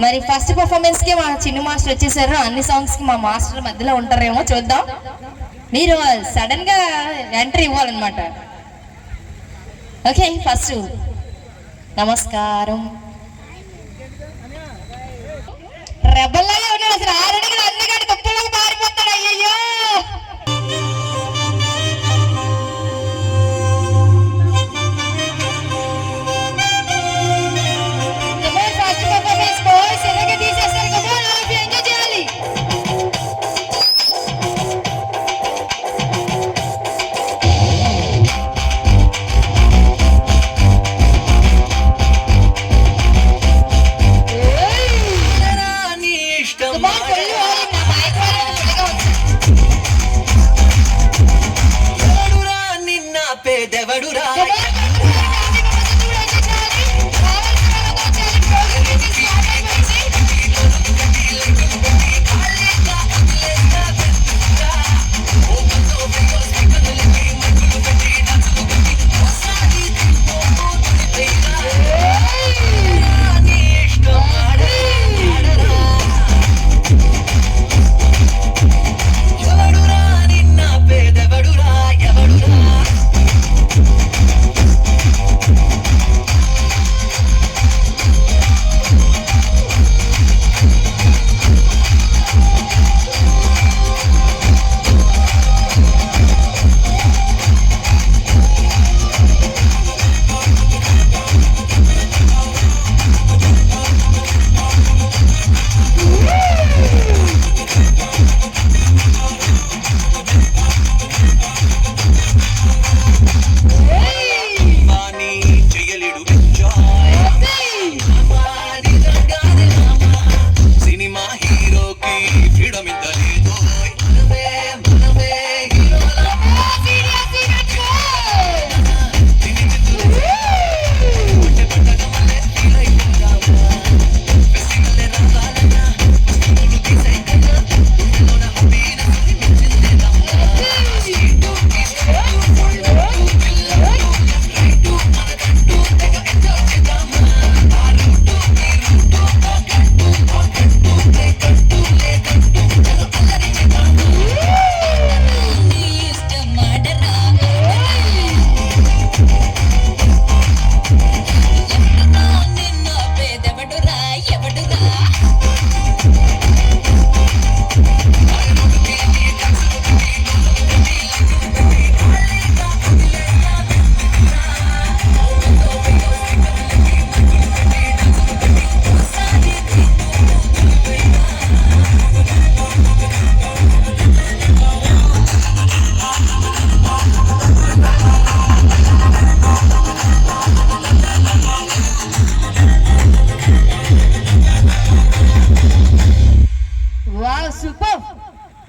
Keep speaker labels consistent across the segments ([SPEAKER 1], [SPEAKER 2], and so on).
[SPEAKER 1] మరి first performance కి మా చిన్న మాస్టర్ వచ్చేసారు. అన్ని సాంగ్స్ కి మా మాస్టర్ మధ్యలో ఉంటారేమో చూద్దాం. మీరు సడన్ గా ఎంట్రీ ఇవ్వాలన్నమాట. ఓకే, ఫస్ట్ నమస్కారం. రెబల్లాగా ఉన్నాడు అసలు. ఆరడికి అందగాడు తప్పులకు పారిపోతాడు. అయ్యయ్యో,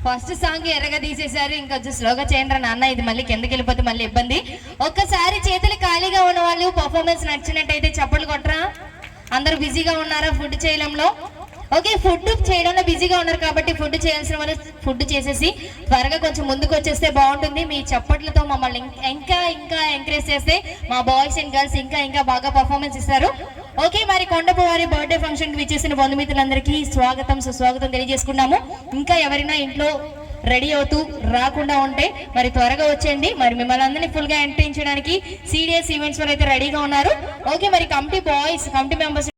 [SPEAKER 1] ఫస్ట్ సాంగ్ ఎర్రగా తీసేశారు. ఇంకా స్లోగా చేయండి నాన్న, ఇది మళ్ళీ కిందకి వెళ్ళిపోతే మళ్ళీ ఇబ్బంది. ఒక్కసారి చేతులు ఖాళీగా ఉన్న వాళ్ళు పర్ఫార్మెన్స్ నచ్చినట్టయితే చప్పట్లు కొట్టరా. అందరూ బిజీగా ఉన్నారా ఫుడ్ చేయడంలో? ఓకే, ఫుడ్ చేయడంలో బిజీగా ఉన్నారు కాబట్టి ఫుడ్ చేయాల్సిన వాళ్ళు ఫుడ్ చేసేసి త్వరగా కొంచెం ముందుకు వచ్చేస్తే బాగుంటుంది. మీ చప్పట్లతో మమ్మల్ని ఇంకా ఇంకా ఎంకరేజ్ చేస్తే మా బాయ్స్ అండ్ గర్ల్స్ ఇంకా ఇంకా బాగా పర్ఫార్మెన్స్ ఇస్తారు. ఓకే, మరి కొండపు వారి బర్త్డే ఫంక్షన్ కి విచ్చేసిన బంధుమిత్రులందరికీ స్వాగతం సుస్వాగతం తెలియజేసుకున్నాము. ఇంకా ఎవరైనా ఇంట్లో రెడీ అవుతూ రాకుండా ఉంటే మరి త్వరగా వచ్చేయండి. మరి మిమ్మల్ని అందరినీ ఫుల్ గా ఎంటర్టైన్ చేయడానికి CDS ఈవెంట్స్ వారు అయితే రెడీగా ఉన్నారు. ఓకే, మరి కమిటీ బాయ్స్ కమిటీ మెంబర్స్